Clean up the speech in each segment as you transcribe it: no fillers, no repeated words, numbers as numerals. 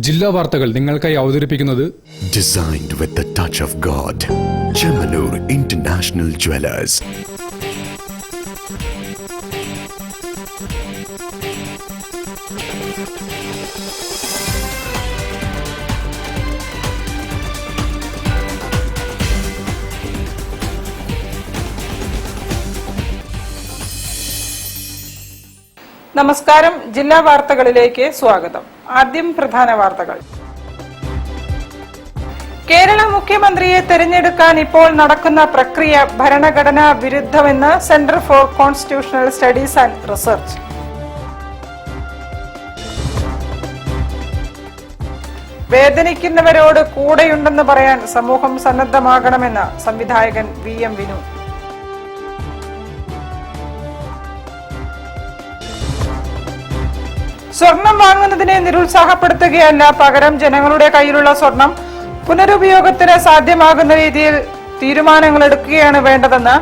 ജില്ലാ വാർത്തകൾ നിങ്ങൾക്കായി അവതരിപ്പിക്കുന്നത് Designed with the touch of God. Chemanur International Jewelers. നമസ്കാരം. ജില്ലാ വാർത്തകളിലേക്ക് സ്വാഗതം. ആദ്യം പ്രധാന വാർത്തകൾ. കേരള മുഖ്യമന്ത്രിയെ തെരഞ്ഞെടുക്കാൻ ഇപ്പോൾ നടക്കുന്ന പ്രക്രിയ ഭരണഘടനാ വിരുദ്ധമെന്ന് centre for constitutional studies and research. വേദനിക്കുന്നവരോട് കൂടെയുണ്ടെന്ന് പറയാൻ സമൂഹം സന്നദ്ധമാകണമെന്ന് സംവിധായകൻ VM വിനു. സ്വർണം വാങ്ങുന്നതിനെ നിരുത്സാഹപ്പെടുത്തുകയല്ല, പകരം ജനങ്ങളുടെ കയ്യിലുള്ള സ്വർണം പുനരുപയോഗത്തിന് സാധ്യമാകുന്ന രീതിയിൽ തീരുമാനങ്ങൾ എടുക്കുകയാണ് വേണ്ടതെന്ന്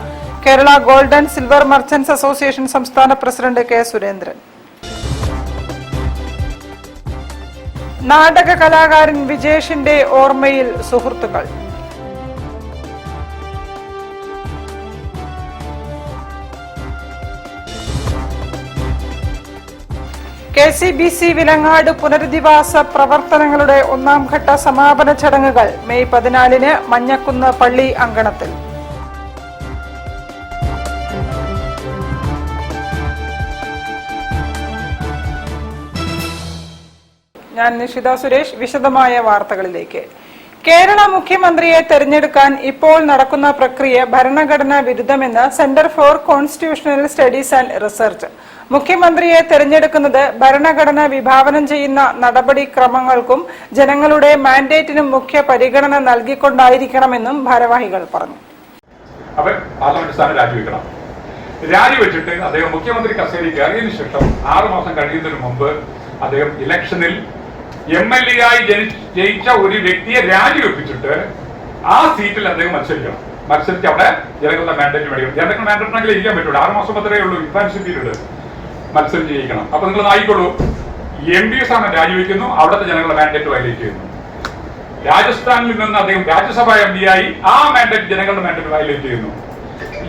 Kerala gold and silver merchants association സംസ്ഥാന പ്രസിഡന്റ് K. സുരേന്ദ്രൻ. നാടക കലാകാരൻ വിജേഷിന്റെ ഓർമ്മയിൽ സുഹൃത്തുക്കൾ. KCBC വിലങ്ങാട് പുനരധിവാസ പ്രവർത്തനങ്ങളുടെ ഒന്നാം ഘട്ട സമാപന ചടങ്ങുകൾ മെയ് 14 മഞ്ഞക്കുന്ന് പള്ളി അങ്കണത്തിൽ. ഞാൻ നിഷിത സുരേഷ്. വിശദമായ വാർത്തകളിലേക്ക്. കേരള മുഖ്യമന്ത്രിയെ തെരഞ്ഞെടുക്കാൻ ഇപ്പോൾ നടക്കുന്ന പ്രക്രിയ ഭരണഘടനാ വിരുദ്ധമെന്ന് centre for constitutional studies and research. മുഖ്യമന്ത്രിയെ തെരഞ്ഞെടുക്കുന്നത് ഭരണഘടന വിഭാവനം ചെയ്യുന്ന നടപടിക്രമങ്ങൾക്കും ജനങ്ങളുടെ മാൻഡേറ്റിനും മുഖ്യ പരിഗണന നൽകിക്കൊണ്ടായിരിക്കണമെന്നും ഭാരവാഹികൾ പറഞ്ഞു. അവർ പാർലമെന്റ് സ്ഥാനം രാജിവെക്കണം. രാജിവെച്ചിട്ട് അദ്ദേഹം മുഖ്യമന്ത്രി കസേരയിൽ കയറിയതിനു ശേഷം 6 മാസം കഴിയുന്നതിന് മുമ്പ് അദ്ദേഹം ഇലക്ഷനിൽ MLA ആയി ജയിച്ച ഒരു വ്യക്തിയെ രാജിവെപ്പിച്ചിട്ട് ആ സീറ്റിൽ അദ്ദേഹം മത്സരിക്കണം. മത്സരിച്ച് അവിടെ ജനങ്ങളുടെ മാൻഡേറ്റ് മേടിക്കണം. ജനങ്ങളുടെ മാൻഡേറ്റിനെങ്കിലും ഇരിക്കാൻ പറ്റുള്ളൂ. 6 മാസം മാത്രമേ ഉള്ളൂ ഇൻഫാൻസി പീരീഡ്. മത്സരിച്ച് ജയിക്കണം. അപ്പൊ നിങ്ങൾ ആയിക്കോളൂ. MP സ്ഥാനം രാജിവെക്കുന്നു, അവിടുത്തെ ജനങ്ങളുടെ മാൻഡേറ്റ് വയലേറ്റ് ചെയ്യുന്നു. രാജസ്ഥാനിൽ നിന്ന് അദ്ദേഹം രാജ്യസഭാ MP ആയി, ആ മാൻഡേറ്റ് ജനങ്ങളുടെ മാൻഡേറ്റ് വയലേറ്റ് ചെയ്യുന്നു.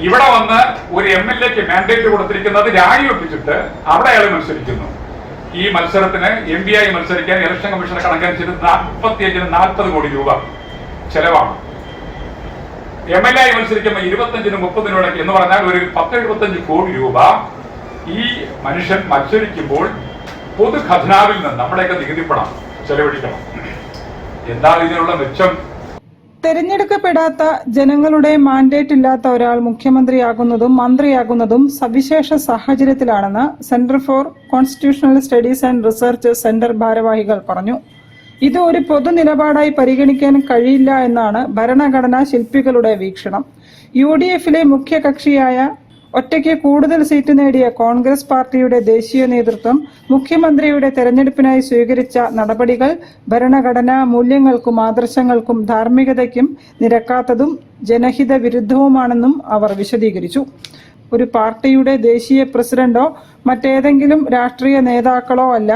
ഇവിടെ വന്ന് ഒരു MLAക്ക് മാൻഡേറ്റ് കൊടുത്തിരിക്കുന്നത് രാജിവെപ്പിച്ചിട്ട് അവിടെ അയാൾ മത്സരിക്കുന്നു. ഈ മത്സരത്തിന് MP ആയി മത്സരിക്കാൻ ഇലക്ഷൻ കമ്മീഷനെ കണക്കനുസരിച്ച് 35-40 കോടി രൂപ ചെലവാണ്. MLA ആയി മത്സരിക്കുമ്പോൾ 25-30 ഇടയ്ക്ക് എന്ന് പറഞ്ഞാൽ ഒരു 10-75 കോടി രൂപ ഈ മനുഷ്യൻ മത്സരിക്കുമ്പോൾ പൊതു ഖജനാവിൽ നിന്ന് നമ്മുടെയൊക്കെ നികുതി പണം ചെലവഴിക്കണം. എന്താ ഇതിനുള്ള മെച്ചം? തെരഞ്ഞെടുക്കപ്പെടാത്ത ജനങ്ങളുടെ മാൻഡേറ്റ് ഇല്ലാത്ത ഒരാൾ മുഖ്യമന്ത്രിയാകുന്നതും മന്ത്രിയാകുന്നതും സവിശേഷ സാഹചര്യത്തിലാണെന്ന് centre for constitutional studies and research centre ഭാരവാഹികൾ പറഞ്ഞു. ഇത് ഒരു പൊതു നിലപാടായി പരിഗണിക്കാൻ കഴിയില്ല എന്നാണ് ഭരണഘടനാ ശില്പികളുടെ വീക്ഷണം. UDFിലെ മുഖ്യ കക്ഷിയായ ഒറ്റയ്ക്ക് കൂടുതൽ സീറ്റ് നേടിയ കോൺഗ്രസ് പാർട്ടിയുടെ ദേശീയ നേതൃത്വം മുഖ്യമന്ത്രിയുടെ തെരഞ്ഞെടുപ്പിനായി സ്വീകരിച്ച നടപടികൾ ഭരണഘടനാ മൂല്യങ്ങൾക്കും ആദർശങ്ങൾക്കും ധാർമ്മികതയ്ക്കും നിരക്കാത്തതും ജനഹിത വിരുദ്ധവുമാണെന്നും അവർ വിശദീകരിച്ചു. ഒരു പാർട്ടിയുടെ ദേശീയ പ്രസിഡന്റോ മറ്റേതെങ്കിലും രാഷ്ട്രീയ നേതാക്കളോ അല്ല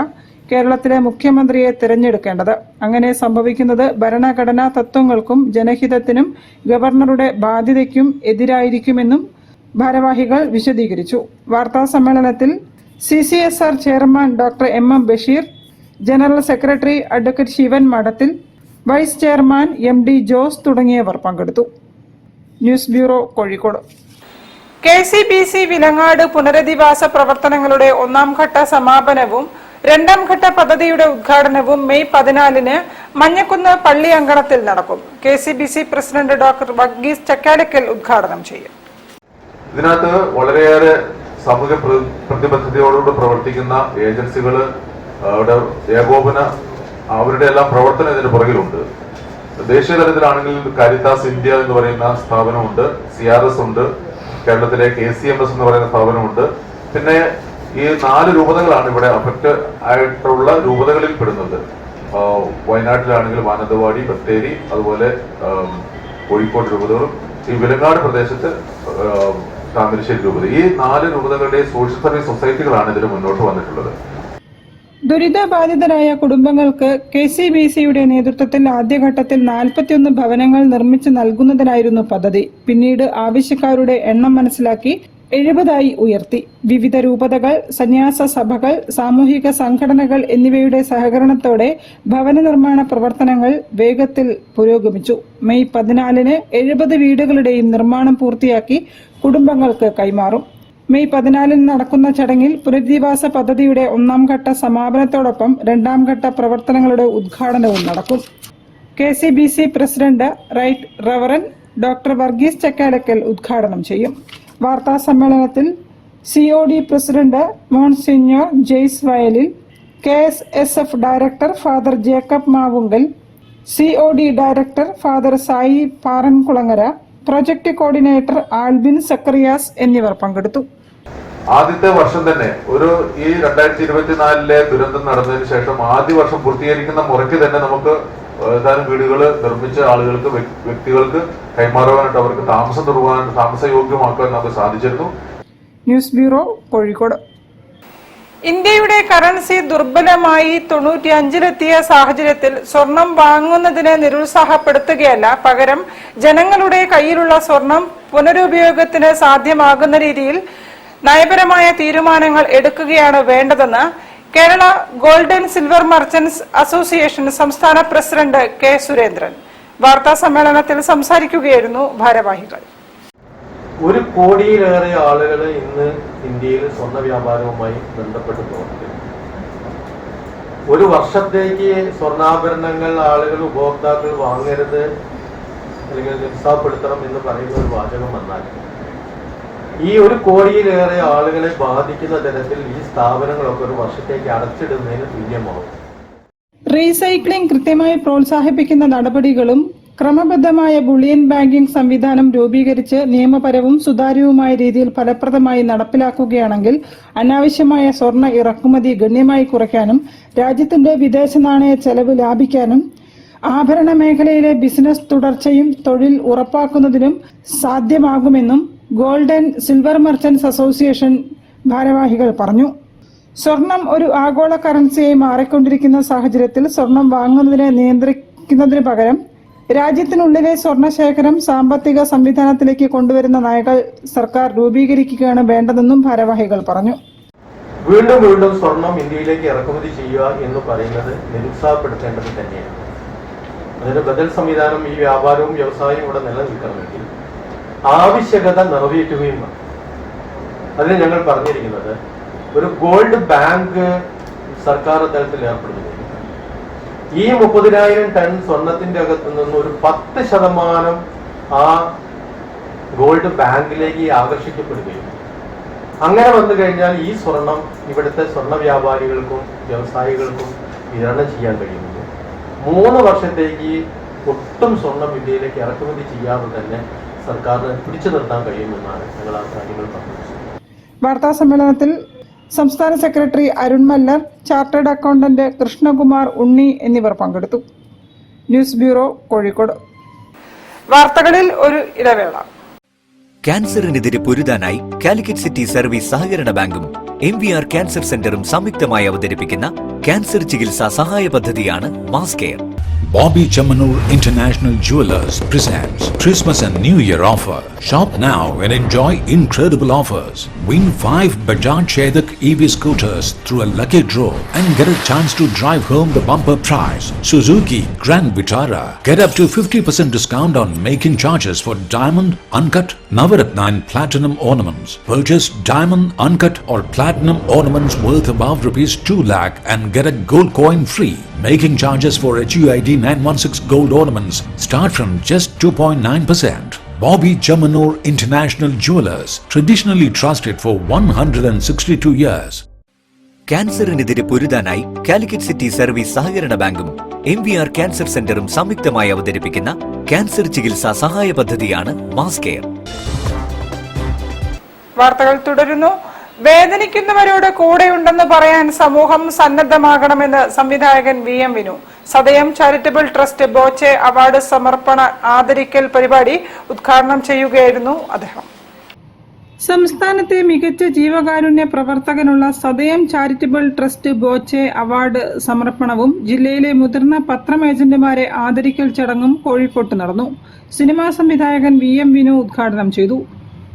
കേരളത്തിലെ മുഖ്യമന്ത്രിയെ തിരഞ്ഞെടുക്കേണ്ടത്. അങ്ങനെ സംഭവിക്കുന്നത് ഭരണഘടനാ തത്വങ്ങൾക്കും ജനഹിതത്തിനും ഗവർണറുടെ ബാധ്യതയ്ക്കും എതിരായിരിക്കുമെന്നും ഭാരവാഹികൾ വിശദീകരിച്ചു. വാർത്താ സമ്മേളനത്തിൽ CCSR chairman doctor MM Basheer, general secretary advocate Sivan Madathil, vice chairman MD Jose തുടങ്ങിയവർ പങ്കെടുത്തു. News bureau, Kozhikode. KCBC Vilangad പുനരധിവാസ പ്രവർത്തനങ്ങളുടെ ഒന്നാം ഘട്ട സമാപനവും രണ്ടാം ഘട്ട പദ്ധതിയുടെ ഉദ്ഘാടനവും മെയ് 14 മഞ്ഞക്കുന്ന് പള്ളി അങ്കണത്തിൽ നടക്കും. KCBC president doctor Varghese Chakkalakkal ഉദ്ഘാടനം ചെയ്യും. ഇതിനകത്ത് വളരെയേറെ സാമൂഹ്യ പ്രതിബദ്ധതയോടുകൂടി പ്രവർത്തിക്കുന്ന ഏജൻസികൾ, ഏകോപന, അവരുടെ എല്ലാം പ്രവർത്തനം ഇതിന് പുറകിലുണ്ട്. ദേശീയ തലത്തിലാണെങ്കിൽ കാരിത്താസ് ഇന്ത്യ എന്ന് പറയുന്ന സ്ഥാപനമുണ്ട്, CRS ഉണ്ട്, കേരളത്തിലെ KCMS എന്ന് പറയുന്ന സ്ഥാപനമുണ്ട്. പിന്നെ ഈ 4 രൂപതകളാണ് ഇവിടെ അഫക്റ്റ് ആയിട്ടുള്ള രൂപതകളിൽ പെടുന്നത്. വയനാട്ടിലാണെങ്കിൽ മാനന്തവാടി, ബത്തേരി, അതുപോലെ കോഴിക്കോട് രൂപതകളും ഈ വിലങ്ങാട് പ്രദേശത്ത് താമരശ്ശേരി രൂപത. ഈ 4 രൂപതകളുടെ സോഷ്യൽ സർവീസ് സൊസൈറ്റികളാണ് ഇതിന് മുന്നോട്ട് വന്നിട്ടുള്ളത്. ദുരിതബാധിതരായ കുടുംബങ്ങൾക്ക് KCBCയുടെ നേതൃത്വത്തിൽ ആദ്യഘട്ടത്തിൽ 41 ഭവനങ്ങൾ നിർമ്മിച്ചു നൽകുന്നതിനായിരുന്നു പദ്ധതി. പിന്നീട് ആവശ്യക്കാരുടെ എണ്ണം മനസ്സിലാക്കി 70 ഉയർത്തി. വിവിധ രൂപതകൾ, സന്യാസ സഭകൾ, സാമൂഹിക സംഘടനകൾ എന്നിവയുടെ സഹകരണത്തോടെ ഭവന നിർമ്മാണ പ്രവർത്തനങ്ങൾ വേഗത്തിൽ പുരോഗമിച്ചു. മെയ് 14-ന് 70 വീടുകളുടെയും നിർമ്മാണം പൂർത്തിയാക്കി കുടുംബങ്ങൾക്ക് കൈമാറും. മെയ് 14-ന് നടക്കുന്ന ചടങ്ങിൽ പുനരധിവാസ പദ്ധതിയുടെ 1ാം ഘട്ട സമാപനത്തോടൊപ്പം 2ാം ഘട്ട പ്രവർത്തനങ്ങളുടെ ഉദ്ഘാടനവും നടക്കും. KCBC president right reverend doctor Varghese Chakkalakkal ഉദ്ഘാടനം ചെയ്യും. വാർത്താ സമ്മേളനത്തിൽ COD പ്രസിഡന്റ് മോൺസിഞ്ഞോർ ജെയ്സ് വയലിൽ, KSSF director father Jacob Mavunkal, COD director father Sai Parankulangara, project coordinator Albin Zacharias എന്നിവർ പങ്കെടുത്തു. ആദ്യത്തെ വർഷം തന്നെ ഈ 2024 ദുരന്തം നടന്നതിന് ശേഷം ആദ്യ വർഷം പൂർത്തീകരിക്കുന്ന മുറയ്ക്ക് തന്നെ നമുക്ക് ഏതാനും വീടുകൾ നിർമ്മിച്ച ആളുകൾക്ക്, വ്യക്തികൾക്ക് കൈമാറുവാനായിട്ട് അവർക്ക് താമസയോഗ്യമാക്കാൻ നമുക്ക് സാധിച്ചിരുന്നു. News bureau, Kozhikode. ഇന്ത്യയുടെ കറൻസി ദുർബലമായി 95-ലെത്തിയ സാഹചര്യത്തിൽ സ്വർണം വാങ്ങുന്നതിനെ നിരുത്സാഹപ്പെടുത്തുകയല്ല, പകരം ജനങ്ങളുടെ കയ്യിലുള്ള സ്വർണം പുനരുപയോഗത്തിന് സാധ്യമാകുന്ന രീതിയിൽ നയപരമായ തീരുമാനങ്ങൾ എടുക്കുകയാണ് വേണ്ടതെന്ന് Kerala gold and silver merchants association സംസ്ഥാന പ്രസിഡന്റ് K. സുരേന്ദ്രൻ വാർത്താ സമ്മേളനത്തിൽ സംസാരിക്കുകയായിരുന്നു ഭാരവാഹികൾ. 1 കോടിയിലേറെ ആളുകൾ ഇന്ന് ഇന്ത്യയിൽ സ്വർണ്ണ വ്യാപാരവുമായി ബന്ധപ്പെട്ട് പ്രവർത്തിക്കുന്നു. ഒരു വർഷത്തേക്ക് സ്വർണ്ണാഭരണങ്ങൾ ആളുകൾ, ഉപഭോക്താക്കൾ വാങ്ങരുത് അല്ലെങ്കിൽ നിരുത്സാഹപ്പെടുത്തണം എന്ന് പറയുന്ന ഒരു വാചകം വന്നാൽ ഈ 1 കോടിയിലേറെ ആളുകളെ ബാധിക്കുന്ന തരത്തിൽ ഈ സ്ഥാപനങ്ങളൊക്കെ ഒരു വർഷത്തേക്ക് അടച്ചിടുന്നതിന് തുല്യമാവും. റീസൈക്ലിംഗ് കൃത്യമായി പ്രോത്സാഹിപ്പിക്കുന്ന നടപടികളും ക്രമബദ്ധമായ ബുള്ളിയൻ ബാങ്കിംഗ് സംവിധാനം രൂപീകരിച്ച് നിയമപരവും സുതാര്യവുമായ രീതിയിൽ ഫലപ്രദമായി നടപ്പിലാക്കുകയാണെങ്കിൽ അനാവശ്യമായ സ്വർണ്ണ ഇറക്കുമതി ഗണ്യമായി കുറയ്ക്കാനും രാജ്യത്തിന്റെ വിദേശ നാണയ ചെലവ് ലാഭിക്കാനും ആഭരണ മേഖലയിലെ ബിസിനസ് തുടർച്ചയും തൊഴിൽ ഉറപ്പാക്കുന്നതിനും സാധ്യമാകുമെന്നും gold and silver merchants association ഭാരവാഹികൾ പറഞ്ഞു. സ്വർണം ഒരു ആഗോള കറൻസിയായി മാറിക്കൊണ്ടിരിക്കുന്ന സാഹചര്യത്തിൽ സ്വർണം വാങ്ങുന്നതിനെ നിയന്ത്രിക്കുന്നതിന് പകരം രാജ്യത്തിനുള്ളിലെ സ്വർണ്ണശേഖരം സാമ്പത്തിക സംവിധാനത്തിലേക്ക് കൊണ്ടുവരുന്ന നയങ്ങൾ സർക്കാർ രൂപീകരിക്കുകയാണ് വേണ്ടതെന്നും ഭാരവാഹികൾ പറഞ്ഞു. വീണ്ടും വീണ്ടും സ്വർണം ഇന്ത്യയിലേക്ക് ഇറക്കുമതി ചെയ്യുക എന്ന് പറയുന്നത് നിരുത്സാഹപ്പെടുത്തേണ്ടത് തന്നെയാണ്. അതിന് ബദൽ സംവിധാനം, ഈ വ്യാപാരവും വ്യവസായവും ഇവിടെ നിലനിൽക്കണമെങ്കിൽ ആവശ്യകത നിറവേറ്റുകയും വേണം. അതിന് ഞങ്ങൾ പറഞ്ഞിരിക്കുന്നത് ഒരു ഗോൾഡ് ബാങ്ക് സർക്കാർ തലത്തിൽ ഏർപ്പെടുത്തുകയും ഈ 30,000 ടൺ സ്വർണത്തിന്റെ അകത്തു നിന്ന് ഒരു 10% ആ ഗോൾഡ് ബാങ്കിലേക്ക് ആകർഷിക്കപ്പെടുകയും അങ്ങനെ വന്നു കഴിഞ്ഞാൽ ഈ സ്വർണം ഇവിടുത്തെ സ്വർണ്ണ വ്യാപാരികൾക്കും വ്യവസായികൾക്കും വിതരണം ചെയ്യാൻ കഴിയുന്നത് 3 വർഷത്തേക്ക് ഒട്ടും സ്വർണം ഇന്ത്യയിലേക്ക് ഇറക്കുമതി ചെയ്യാതെ തന്നെ സർക്കാരിന് പിടിച്ചു നിർത്താൻ കഴിയുമെന്നാണ് ഞങ്ങൾ ആ കാര്യങ്ങൾ പറഞ്ഞത്. വാർത്താ സമ്മേളനത്തിൽ സംസ്ഥാന secretary Arun Mallar, chartered accountant Krishnakumar Unni എന്നിവർ പങ്കെടുത്തു. News bureau, Kozhikode. വാർത്തകളിൽ ഒരു ഇടവേള. ക്യാൻസറിനെതിരെ പൊരുതാനായി കാലിക്കറ്റ് സിറ്റി സർവീസ് സഹകരണ ബാങ്കും MVR ക്യാൻസർ സെന്ററും സംയുക്തമായി അവതരിപ്പിക്കുന്ന ക്യാൻസർ ചികിത്സാ സഹായ പദ്ധതിയാണ് mass care. Bobby Chamanur International Jewelers presents Christmas and New Year offer. Shop now and enjoy incredible offers. Win 5 Bajaj Chetak EV scooters through a lucky draw and get a chance to drive home the bumper prize. Suzuki Grand Vitara. Get up to 50% discount on making charges for diamond, uncut, Navaratna and platinum ornaments. Purchase diamond, uncut or platinum ornaments worth above ₹2 lakh and get a gold coin free. Making charges for HUID 916 gold ornaments start from just 2.9%. Bobby Chamanur International Jewelers, traditionally trusted for 162 years. ക്യാൻസറിനെതിരെ പൊരുതാനായി Calicut city service സഹകരണ ബാങ്കും MVR cancer സെന്ററും സംയുക്തമായി അവതരിപ്പിക്കുന്ന cancer ചികിത്സാ സഹായ പദ്ധതിയാണ് മാസ് കെയർ. വാർത്തകൾ തുടരുന്നു. വേദനിക്കുന്നവരോട് കൂടെയുണ്ടെന്ന് പറയാൻ സമൂഹം സന്നദ്ധമാകണമെന്ന് സംവിധായകൻ VM വിനു. സദയം ചാരിറ്റബിൾ ട്രസ്റ്റ് ബോച്ചെ അവാർഡ് സമർപ്പണ ആദരിക്കൽ പരിപാടി ഉദ്ഘാടനം ചെയ്യുകയായിരുന്നു അദ്ദേഹം. സംസ്ഥാനത്തെ മികച്ച ജീവകാരുണ്യ പ്രവർത്തകനുള്ള സദയം ചാരിറ്റബിൾ ട്രസ്റ്റ് ബോച്ചെ അവാർഡ് സമർപ്പണവും ജില്ലയിലെ മുതിർന്ന പത്രം ഏജന്റുമാരെ ആദരിക്കൽ ചടങ്ങും കോഴിക്കോട്ട് നടന്നു. സിനിമാ സംവിധായകൻ VM വിനു ഉദ്ഘാടനം ചെയ്തു.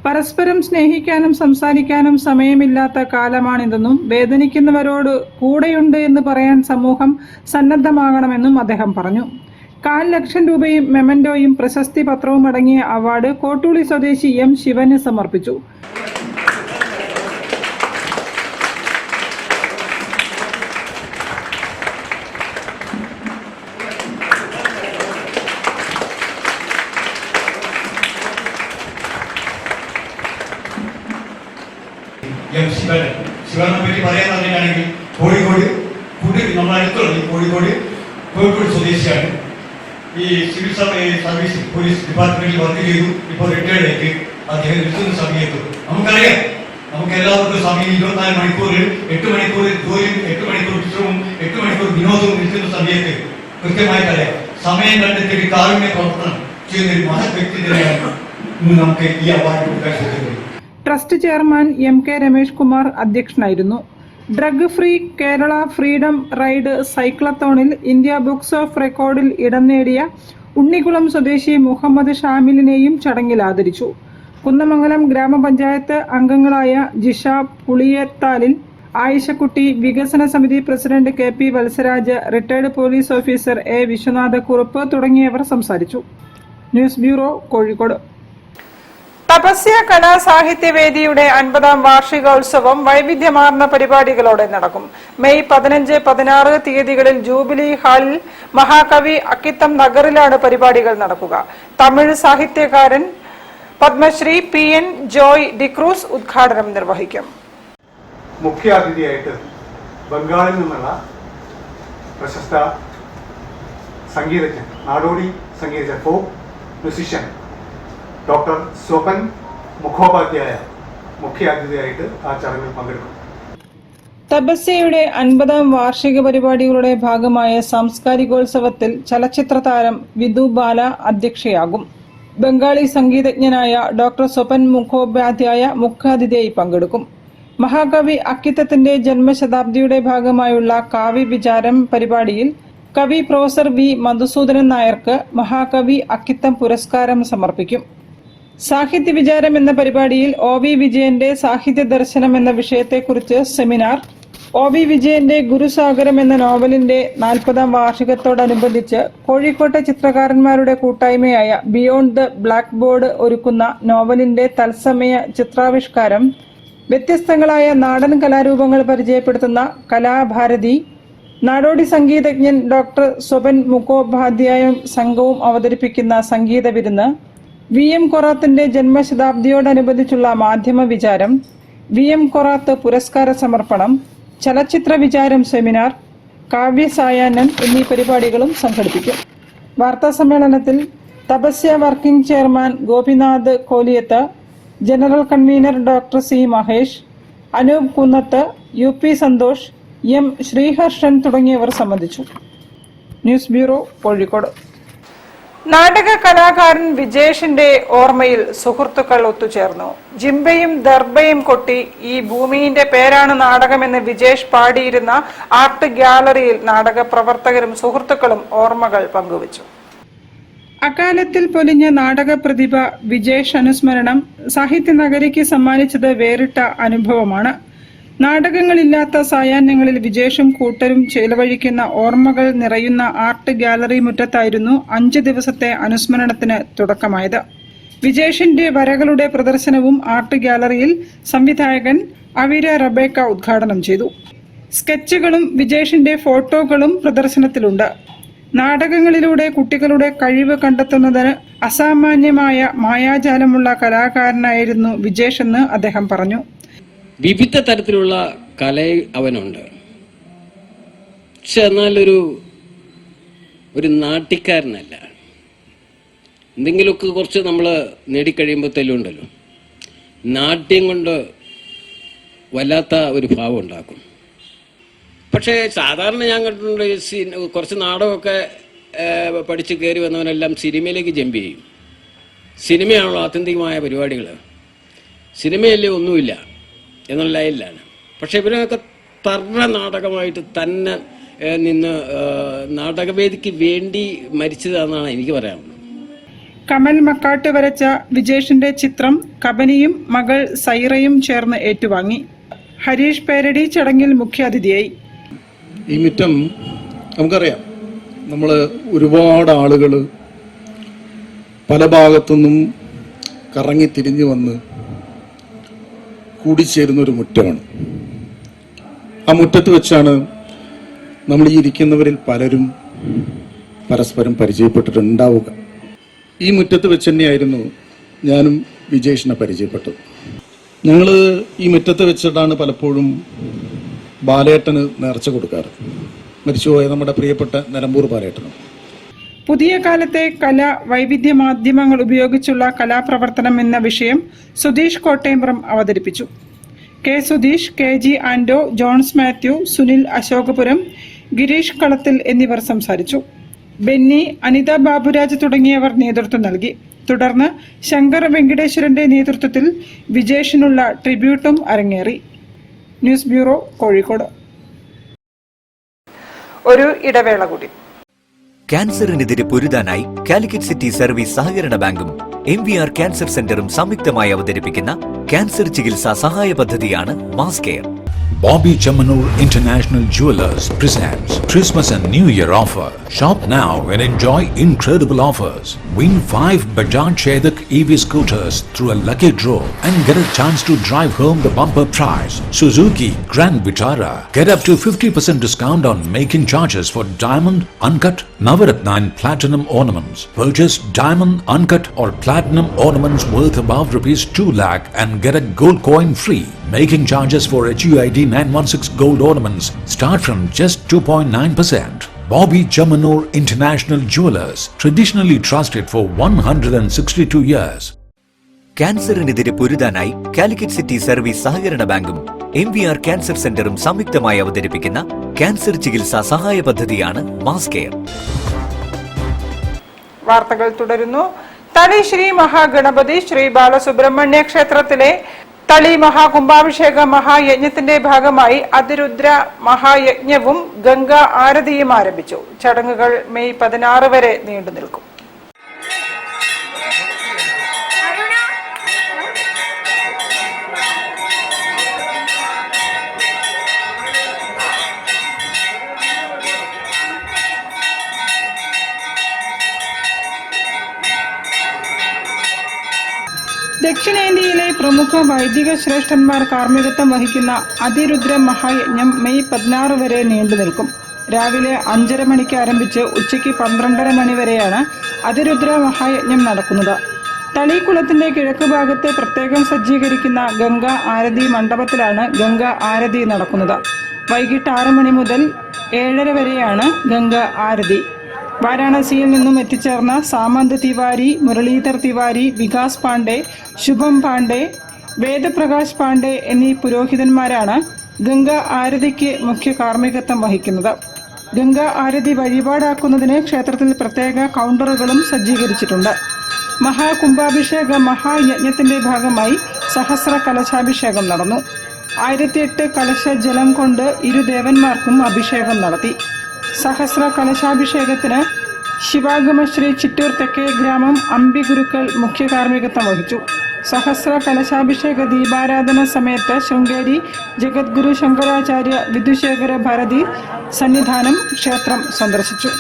പരസ്പരം സ്നേഹിക്കാനും സംസാരിക്കാനും സമയമില്ലാത്ത കാലമാണിതെന്നും വേദനിക്കുന്നവരോട് കൂടെയുണ്ട് എന്ന് പറയാൻ സമൂഹം സന്നദ്ധമാകണമെന്നും അദ്ദേഹം പറഞ്ഞു. 1,00,000 ലക്ഷം രൂപയും മെമന്റോയും പ്രശസ്തി പത്രവും അടങ്ങിയ അവാർഡ് കോട്ടൂളി സ്വദേശി M ശിവന് സമർപ്പിച്ചു. ശിവനെ പറ്റി പറയാൻ പറഞ്ഞിട്ടാണെങ്കിൽ കോഴിക്കോട് നമ്മുടെ അടുത്തുള്ള കോഴിക്കോട് സ്വദേശിയാണ്. ഈ സിവിൽ സർവീസ് പോലീസ് ഡിപ്പാർട്ട്മെന്റിൽ വർക്ക് ചെയ്തു. ഇപ്പോൾ റിട്ടയർഡ് ആയിട്ട് അദ്ദേഹം നിൽക്കുന്ന സമയത്ത് നമുക്കറിയാം, നമുക്ക് എല്ലാവർക്കും സമയം 24 മണിക്കൂറിൽ 8 മണിക്കൂർ ജോലിയും 8 മണിക്കൂർ വിശ്രമവും 8 മണിക്കൂർ വിനോദവും നിൽക്കുന്ന സമയത്ത് കൃത്യമായിട്ട് അറിയാം സമയം കണ്ടെത്തി കാരുണ്യ പ്രവർത്തനം ചെയ്യുന്ന ഒരു മഹത് വ്യക്തി തന്നെയാണ് ഇന്ന് നമുക്ക് ഈ അവാർഡ് കൊടുക്കാൻ സാധിക്കുന്നത്. Trust chairman MK Ramesh Kumar അധ്യക്ഷനായിരുന്നു. Drug free Kerala freedom ride സൈക്ലത്തോണിൽ ഇന്ത്യ ബുക്സ് ഓഫ് റെക്കോർഡിൽ ഇടം നേടിയ ഉണ്ണിക്കുളം സ്വദേശി മുഹമ്മദ് ഷാമിലിനെയും ചടങ്ങിൽ ആദരിച്ചു. കുന്നമംഗലം ഗ്രാമപഞ്ചായത്ത് അംഗങ്ങളായ ജിഷ പുളിയത്താലിൽ, ആയിഷക്കുട്ടി, വികസന സമിതി president KP Valsaraj, retired police officer A Viswanathakurup തുടങ്ങിയവർ സംസാരിച്ചു. News bureau, Kozhikode. തപസ്യ കലാ സാഹിത്യവേദിയുടെ 50ാം വാർഷികോത്സവം വൈവിധ്യമാർന്ന പരിപാടികളോടെ നടക്കും. മെയ് 15, 16 തീയതികളിൽ ജൂബിലി ഹാളിൽ മഹാകവി അക്കിത്തം നഗറിലാണ് പരിപാടികൾ നടക്കുക. തമിഴ് സാഹിത്യകാരൻ പത്മശ്രീ PN ജോയ് ഡിക്രൂസ് ഉദ്ഘാടനം നിർവഹിക്കും. മുഖ്യാതിഥിയായിട്ട് ബംഗാളിൽ നിന്നുള്ള പ്രശസ്ത സംഗീതജ്ഞൻ, നാടോടി സംഗീതജ്ഞൻ, folk musician doctor Swapan Mukhopadhyay മുഖ്യാതിഥിയായിട്ട് ആ ചടങ്ങിൽ പങ്കെടുക്കും. തപസ്യയുടെ 50ാം വാർഷിക പരിപാടികളുടെ ഭാഗമായ സാംസ്കാരികോത്സവത്തിൽ ചലച്ചിത്ര താരം വിധു ബാല അധ്യക്ഷയാകും. ബംഗാളി സംഗീതജ്ഞനായ ഡോക്ടർ സ്വപൻ മുഖോപാധ്യായ മുഖ്യാതിഥിയായി പങ്കെടുക്കും. മഹാകവി അക്കിത്തത്തിന്റെ ജന്മശതാബ്ദിയുടെ ഭാഗമായുള്ള കാവ്യ വിചാരം പരിപാടിയിൽ കവി പ്രൊഫസർ V മധുസൂദനൻ നായർക്ക് മഹാകവി അക്കിത്തം പുരസ്കാരം സമർപ്പിക്കും. സാഹിത്യ വിചാരം എന്ന പരിപാടിയിൽ OV വിജയന്റെ സാഹിത്യ ദർശനം എന്ന വിഷയത്തെക്കുറിച്ച് സെമിനാർ, OV വിജയന്റെ ഗുരുസാഗരം എന്ന നോവലിന്റെ 40ാം വാർഷികത്തോടനുബന്ധിച്ച് കോഴിക്കോട്ടെ ചിത്രകാരന്മാരുടെ കൂട്ടായ്മയായ ബിയോണ്ട് ദ ബ്ലാക്ക് ബോർഡ് ഒരുക്കുന്ന നോവലിന്റെ തത്സമയ ചിത്രാവിഷ്കാരം, വ്യത്യസ്തങ്ങളായ നാടൻ കലാരൂപങ്ങൾ പരിചയപ്പെടുത്തുന്ന കലാഭാരതി, നാടോടി സംഗീതജ്ഞൻ ഡോക്ടർ സ്വപൻ മുഖോപാധ്യായും സംഘവും അവതരിപ്പിക്കുന്ന സംഗീത വിരുന്ന്, VM കൊറാത്തിന്റെ ജന്മശതാബ്ദിയോടനുബന്ധിച്ചുള്ള മാധ്യമ വിചാരം, VM കൊറാത്ത് പുരസ്കാര സമർപ്പണം, ചലച്ചിത്ര വിചാരം സെമിനാർ, കാവ്യസായാഹ്നം എന്നീ പരിപാടികളും സംഘടിപ്പിക്കും. വാർത്താ സമ്മേളനത്തിൽ Thapasya working chairman Gopinath Koliyath, general convener doctor C Mahesh, Anoop Kunnath, UP Santhosh, M Sreeharshan തുടങ്ങിയവർ സംബന്ധിച്ചു. News bureau, Kozhikode. നാടക കലാകാരൻ വിജേഷിന്റെ ഓർമ്മയിൽ സുഹൃത്തുക്കൾ ഒത്തുചേർന്നു. ജിംബയും ദർബയും കൊട്ടി ഈ ഭൂമിയുടെ പേരാണ് നാടകമെന്ന് വിജേഷ് പാടിയിരുന്ന ആർട്ട് ഗ്യാലറിയിൽ നാടക പ്രവർത്തകരും സുഹൃത്തുക്കളും ഓർമ്മകൾ പങ്കുവച്ചു. അക്കാലത്തിൽ പൊലിഞ്ഞ നാടക പ്രതിഭ വിജേഷ് അനുസ്മരണം സാഹിത്യ നഗരിക്ക് സമ്മാനിച്ചത് വേറിട്ട അനുഭവമാണ്. നാടകങ്ങളില്ലാത്ത സായാഹ്നങ്ങളിൽ വിജേഷും കൂട്ടരും ചെലവഴിക്കുന്ന ഓർമ്മകൾ നിറയുന്ന ആർട്ട് ഗ്യാലറി മുറ്റത്തായിരുന്നു 5 ദിവസത്തെ അനുസ്മരണത്തിന് തുടക്കമായത്. വിജേഷിന്റെ വരകളുടെ പ്രദർശനവും ആർട്ട് ഗ്യാലറിയിൽ സംവിധായകൻ അവിര റബേക്ക ഉദ്ഘാടനം ചെയ്തു. സ്കെച്ചുകളും വിജേഷിന്റെ ഫോട്ടോകളും പ്രദർശനത്തിലുണ്ട്. നാടകങ്ങളിലൂടെ കുട്ടികളുടെ കഴിവ് കണ്ടെത്തുന്നതിന് അസാമാന്യമായ മായാജാലമുള്ള കലാകാരനായിരുന്നു വിജേഷ് എന്ന് അദ്ദേഹം പറഞ്ഞു. വിവിധ തരത്തിലുള്ള കല അവനുണ്ട്. പക്ഷെ എന്നാൽ ഒരു നാട്ടിക്കാരനല്ല. എന്തെങ്കിലുമൊക്കെ കുറച്ച് നമ്മൾ നേടിക്കഴിയുമ്പോഴത്തേലും ഉണ്ടല്ലോ, നാട്യം കൊണ്ട് വല്ലാത്ത ഒരു ഭാവം ഉണ്ടാക്കും. പക്ഷേ സാധാരണ ഞാൻ കണ്ടിട്ടുണ്ട്, കുറച്ച് നാടകമൊക്കെ പഠിച്ച് കയറി വന്നവനെല്ലാം സിനിമയിലേക്ക് ജമ്പ് ചെയ്യും. സിനിമയാണല്ലോ ആത്യന്തികമായ പരിപാടികൾ. സിനിമയല്ലേ ഒന്നുമില്ല എന്നുള്ള ലൈനിലാണ്. പക്ഷെ ഇവരൊക്കെ തറ നാടകമായിട്ട് തന്നെ നിന്ന് നാടകവേദിക്ക് വേണ്ടി മരിച്ചതാണെന്നാണ് എനിക്ക് പറയാനുള്ളത്. കമൽ മക്കാട്ട് വരച്ച വിജേഷിന്റെ ചിത്രം കബനിയും മകൾ സൈറയും ചേർന്ന് ഏറ്റുവാങ്ങി. ഹരീഷ് പേരടി ചടങ്ങിൽ മുഖ്യാതിഥിയായി. ഈ മുറ്റം നമുക്കറിയാം, നമ്മൾ ഒരുപാട് ആളുകൾ പല ഭാഗത്തുനിന്നും കറങ്ങി തിരിഞ്ഞു വന്ന് കൂടിച്ചേരുന്നൊരു മുറ്റമാണ്. ആ മുറ്റത്ത് വെച്ചാണ് നമ്മൾ ഈ ഇരിക്കുന്നവരിൽ പലരും പരസ്പരം പരിചയപ്പെട്ടിട്ടുണ്ടാവുക. ഈ മുറ്റത്ത് വെച്ച് തന്നെയായിരുന്നു ഞാനും വിജേഷിനെ പരിചയപ്പെട്ടത്. ഞങ്ങൾ ഈ മുറ്റത്ത് വെച്ചിട്ടാണ് പലപ്പോഴും ബാലേട്ടന് നേർച്ച കൊടുക്കാറ്. മരിച്ചുപോയ നമ്മുടെ പ്രിയപ്പെട്ട നിലമ്പൂർ ബാലേട്ടനും. പുതിയ കാലത്തെ കല വൈവിധ്യ മാധ്യമങ്ങൾ ഉപയോഗിച്ചുള്ള കലാപ്രവർത്തനം എന്ന വിഷയം സുധീഷ് കോട്ടയംപുറം അവതരിപ്പിച്ചു. കെ സുധീഷ്, KG ആൻഡോ, ജോൺസ് മാത്യു, സുനിൽ അശോകപുരം, ഗിരീഷ് കളത്തിൽ എന്നിവർ സംസാരിച്ചു. ബെന്നി, അനിത ബാബുരാജ് തുടങ്ങിയവർ നേതൃത്വം നൽകി. തുടർന്ന് ശങ്കർ വെങ്കടേശ്വരന്റെ നേതൃത്വത്തിൽ വിജേഷിനുള്ള ട്രിബ്യൂട്ടും അരങ്ങേറി. News bureau, Kozhikode. ഒരു ഇടവേള കൂടി. ക്യാൻസറിനെതിരെ പൊരുതാനായി കാലിക്കറ്റ് സിറ്റി സർവീസ് സഹകരണ ബാങ്കും MVR ക്യാൻസർ സെന്ററും സംയുക്തമായി അവതരിപ്പിക്കുന്ന ക്യാൻസർ ചികിത്സാ സഹായ പദ്ധതിയാണ് mass care. Bobby Chamanur International Jewelers presents Christmas and New Year offer. Shop now and enjoy incredible offers. Win 5 Bajaj Chetak EV scooters through a lucky draw and get a chance to drive home the bumper prize. Suzuki Grand Vitara. Get up to 50% discount on making charges for diamond, uncut, Navaratna and platinum ornaments. Purchase diamond, uncut or platinum ornaments worth above rupees 2 lakh and get a gold coin free. Making charges for HUID 916 gold ornaments start from just 2.9%. Bobby Chamanur International Jewelers, traditionally trusted for 162 years. ക്യാൻസറിനെതിരെ പൊരുതാനായി Calicut city service സഹകരണ ബാങ്കും MVR cancer സെന്ററും സംയുക്തമായി അവതരിപ്പിക്കുന്ന cancer ചികിത്സാ സഹായ പദ്ധതിയാണ് മാസ് കെയർ. വാർത്തകൾ തുടരുന്നു. തളി ശ്രീ മഹാഗണപതി ശ്രീ ബാലസുബ്രഹ്മണ്യ ക്ഷേത്രത്തിലെ തളി മഹാകുംഭാഭിഷേക മഹായജ്ഞത്തിന്റെ ഭാഗമായി അതിരുദ്ര മഹായജ്ഞവും ഗംഗാ ആരതിയും ആരംഭിച്ചു. ചടങ്ങുകൾ മെയ് 16 വരെ നീണ്ടു നിൽക്കും. ദക്ഷിണേന്ത്യയിലെ പ്രമുഖ വൈദിക ശ്രേഷ്ഠന്മാർ കാർമ്മികത്വം വഹിക്കുന്ന അതിരുദ്ര മഹായജ്ഞം മെയ് 16 വരെ നീണ്ടു നിൽക്കും. രാവിലെ 5:30 മണിക്ക് ആരംഭിച്ച് ഉച്ചയ്ക്ക് 12:30 മണി വരെയാണ് അതിരുദ്ര മഹായജ്ഞം നടക്കുന്നത്. തളിക്കുളത്തിന്റെ കിഴക്ക് ഭാഗത്ത് പ്രത്യേകം സജ്ജീകരിക്കുന്ന ഗംഗാ ആരതി മണ്ഡപത്തിലാണ് ഗംഗാ ആരതി നടക്കുന്നത്. വൈകിട്ട് 6 മണി മുതൽ 7:30 വരെയാണ് ഗംഗാ ആരതി. വാരാണസിയിൽ നിന്നും എത്തിച്ചേർന്ന സാമന്ത് തിവാരി, മുരളീധർ തിവാരി, വികാസ് പാണ്ഡെ, ശുഭം പാണ്ഡെ, വേദപ്രകാശ് പാണ്ഡെ എന്നീ പുരോഹിതന്മാരാണ് ഗംഗാ ആരതിക്ക് മുഖ്യ കാർമ്മികത്വം വഹിക്കുന്നത്. ഗംഗാ ആരതി വഴിപാടാക്കുന്നതിന് ക്ഷേത്രത്തിൽ പ്രത്യേക കൗണ്ടറുകളും സജ്ജീകരിച്ചിട്ടുണ്ട്. മഹാകുംഭാഭിഷേക മഹായജ്ഞത്തിന്റെ ഭാഗമായി സഹസ്ര കലശാഭിഷേകം നടന്നു. 1008 കലശ ജലം കൊണ്ട് ഇരുദേവന്മാർക്കും അഭിഷേകം നടത്തി. സഹസ്ര കലശാഭിഷേകത്തിന് ശിവാഗമശ്രീ ചിറ്റൂർ തെക്കേ ഗ്രാമം അമ്പി ഗുരുക്കൾ മുഖ്യ കാർമ്മികത്വം വഹിച്ചു. സഹസ്ര കലശാഭിഷേക ദീപാരാധന സമയത്ത് ശൃംഗേരി ജഗദ്ഗുരു ശങ്കരാചാര്യ വിധുശേഖര ഭാരതി സന്നിധാനം ക്ഷേത്രം സന്ദർശിച്ചു.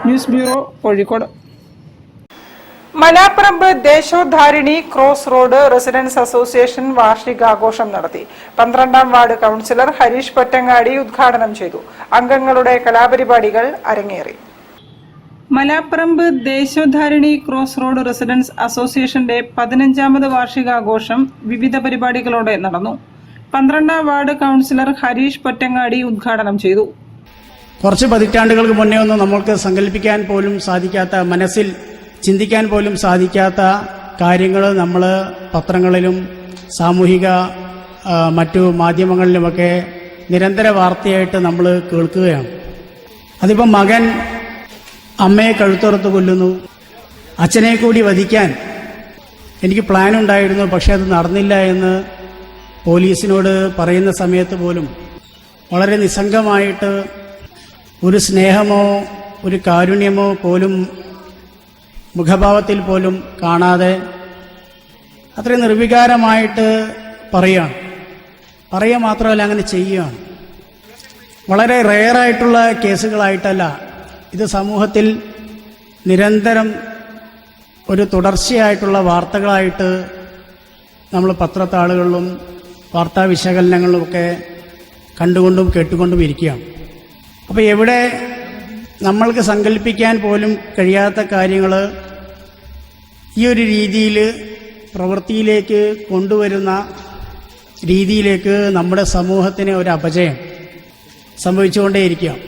News bureau, Kozhikode. Malaparamba Deshoddharini cross road residence association വാർഷികാഘോഷം നടത്തി. 12ാം വാർഡ് കൗൺസിലർ ഹരീഷ് പൊറ്റങ്ങാടി ഉദ്ഘാടനം ചെയ്തു. അംഗങ്ങളുടെ കലാപരിപാടികൾ അരങ്ങേറി. Malaparamba Deshoddharini cross road residence അസോസിയേഷന്റെ 15ാമത് വാർഷികാഘോഷം വിവിധ പരിപാടികളോടെ നടന്നു. 12ാം വാർഡ് കൗൺസിലർ ഹരീഷ് പൊറ്റങ്ങാടി ഉദ്ഘാടനം ചെയ്തു. കുറച്ച് പതിറ്റാണ്ടുകൾക്ക് മുന്നേ ഒന്നും നമ്മൾക്ക് സങ്കല്പിക്കാൻ പോലും സാധിക്കാത്ത, മനസ്സിൽ ചിന്തിക്കാൻ പോലും സാധിക്കാത്ത കാര്യങ്ങൾ നമ്മൾ പത്രങ്ങളിലും സാമൂഹിക മറ്റു മാധ്യമങ്ങളിലുമൊക്കെ നിരന്തര വാർത്തയായിട്ട് നമ്മൾ കേൾക്കുകയാണ്. അതിപ്പം മകൻ അമ്മയെ കഴുത്തുറത്ത് കൊല്ലുന്നു, അച്ഛനെ കൂടി വധിക്കാൻ എനിക്ക് പ്ലാൻ ഉണ്ടായിരുന്നു, പക്ഷെ അത് നടന്നില്ല എന്ന് പോലീസിനോട് പറയുന്ന സമയത്ത് പോലും വളരെ നിസ്സംഗമായിട്ട് ഒരു സ്നേഹമോ ഒരു കാരുണ്യമോ പോലും മുഖഭാവത്തിൽ പോലും കാണാതെ അത്രയും നിർവികാരമായിട്ട് പറയുക മാത്രമല്ല അങ്ങനെ ചെയ്യുകയാണ്. വളരെ റെയറായിട്ടുള്ള കേസുകളായിട്ടല്ല, ഇത് സമൂഹത്തിൽ നിരന്തരം ഒരു തുടർച്ചയായിട്ടുള്ള വാർത്തകളായിട്ട് നമ്മൾ പത്രത്താളുകളിലും വാർത്താ വിശകലനങ്ങളിലുമൊക്കെ കണ്ടുകൊണ്ടും കേട്ടുകൊണ്ടും ഇരിക്കുകയാണ്. അപ്പോൾ എവിടെ നമ്മൾക്ക് സങ്കല്പിക്കാൻ പോലും കഴിയാത്ത കാര്യങ്ങൾ ഈ ഒരു രീതിയിൽ പ്രവൃത്തിയിലേക്ക് കൊണ്ടുവരുന്ന രീതിയിലേക്ക് നമ്മുടെ സമൂഹത്തിന് ഒരു അപജയം സംഭവിച്ചുകൊണ്ടേയിരിക്കുകയാണ്.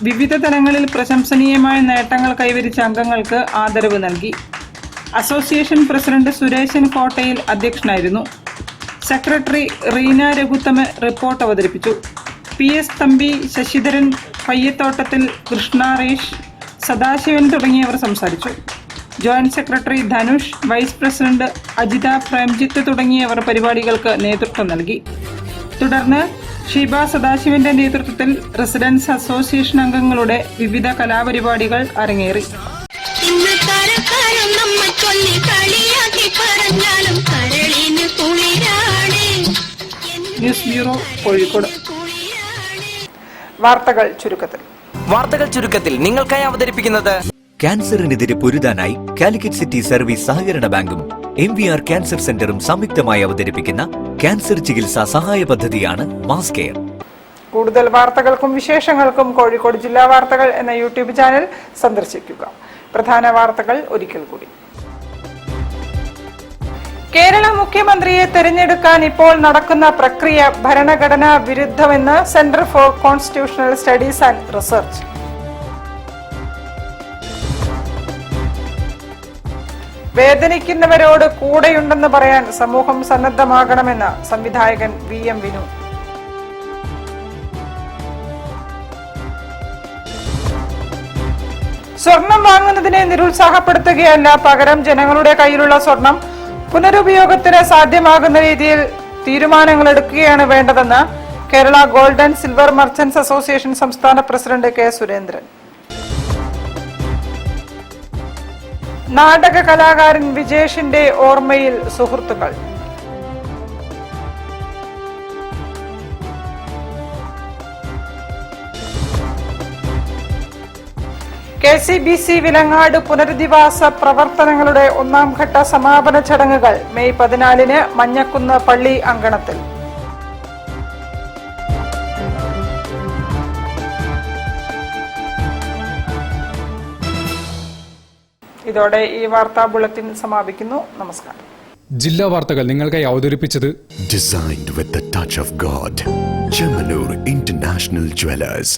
വിവിധ തലങ്ങളിൽ പ്രശംസനീയമായ നേട്ടങ്ങൾ കൈവരിച്ച അംഗങ്ങൾക്ക് ആദരവ് നൽകി. അസോസിയേഷൻ പ്രസിഡന്റ് സുരേശൻ കോട്ടയിൽ അധ്യക്ഷനായിരുന്നു. സെക്രട്ടറി റീന രഘുത്തമ റിപ്പോർട്ട് അവതരിപ്പിച്ചു. PS തമ്പി, ശശിധരൻ പയ്യത്തോട്ടത്തിൽ, കൃഷ്ണാറേഷ്, സദാശിവൻ തുടങ്ങിയവർ സംസാരിച്ചു. Joint secretary Dhanush, vice president Ajitha Premjith തുടങ്ങിയവർ പരിപാടികൾക്ക് നേതൃത്വം നൽകി. തുടർന്ന് ഷീബ സദാശിവന്റെ നേതൃത്വത്തിൽ റെസിഡൻസ് അസോസിയേഷൻ അംഗങ്ങളുടെ വിവിധ കലാപരിപാടികൾ അരങ്ങേറി. News bureau, Kozhikode. വാർത്തകൾ ചുരുക്കത്തിൽ നിങ്ങൾക്കായി അവതരിപ്പിക്കുന്നത് ക്യാൻസറിനെതിരെ പൊരുതാനായി കാലിക്കറ്റ് സിറ്റി സർവീസ് സഹകരണ ബാങ്കും MVR ക്യാൻസർ സെന്ററും സംയുക്തമായി അവതരിപ്പിക്കുന്ന ക്യാൻസർ ചികിത്സാ സഹായ പദ്ധതിയാണ് മാസ് കെയർ. കൂടുതൽ വാർത്തകൾക്കും വിശേഷങ്ങൾക്കും കോഴിക്കോട് ജില്ലാ വാർത്തകൾ എന്ന യൂട്യൂബ് ചാനൽ സന്ദർശിക്കുക. പ്രധാന വാർത്തകൾ ഒരിക്കൽ കൂടി. കേരള മുഖ്യമന്ത്രിയെ തെരഞ്ഞെടുക്കാൻ ഇപ്പോൾ നടക്കുന്ന പ്രക്രിയ ഭരണഘടനാ വിരുദ്ധമെന്ന് centre for constitutional studies and research. വേദനിക്കുന്നവരോട് കൂടെയുണ്ടെന്ന് പറയാൻ സമൂഹം സന്നദ്ധമാകണമെന്ന് സംവിധായകൻ VM വിനു. സ്വർണം വാങ്ങുന്നതിനെ നിരുത്സാഹപ്പെടുത്തുകയല്ല, പകരം ജനങ്ങളുടെ കയ്യിലുള്ള സ്വർണം പുനരുപയോഗത്തിന് സാധ്യമാകുന്ന രീതിയിൽ തീരുമാനങ്ങൾ എടുക്കുകയാണ് വേണ്ടതെന്ന് Kerala gold and silver merchants association സംസ്ഥാന പ്രസിഡന്റ് K. സുരേന്ദ്രൻ. നാടക കലാകാരൻ വിജേഷിന്റെ ഓർമ്മയിൽ സുഹൃത്തുക്കൾ. KCBC വിലങ്ങാട് പുനരധിവാസ പ്രവർത്തനങ്ങളുടെ 1ാം ഘട്ട സമാപന ചടങ്ങുകൾ മെയ് 14 മഞ്ഞക്കുന്ന് പള്ളി അങ്കണത്തിൽ. ഇതോടെ ഈ വാർത്താ ബുള്ളറ്റിൻ സമാപിക്കുന്നു. നമസ്കാരം. ജില്ലാ വാർത്തകൾ നിങ്ങൾക്കായി അവതരിപ്പിച്ചത് Designed with the touch of God. Chemanur International Jewelers.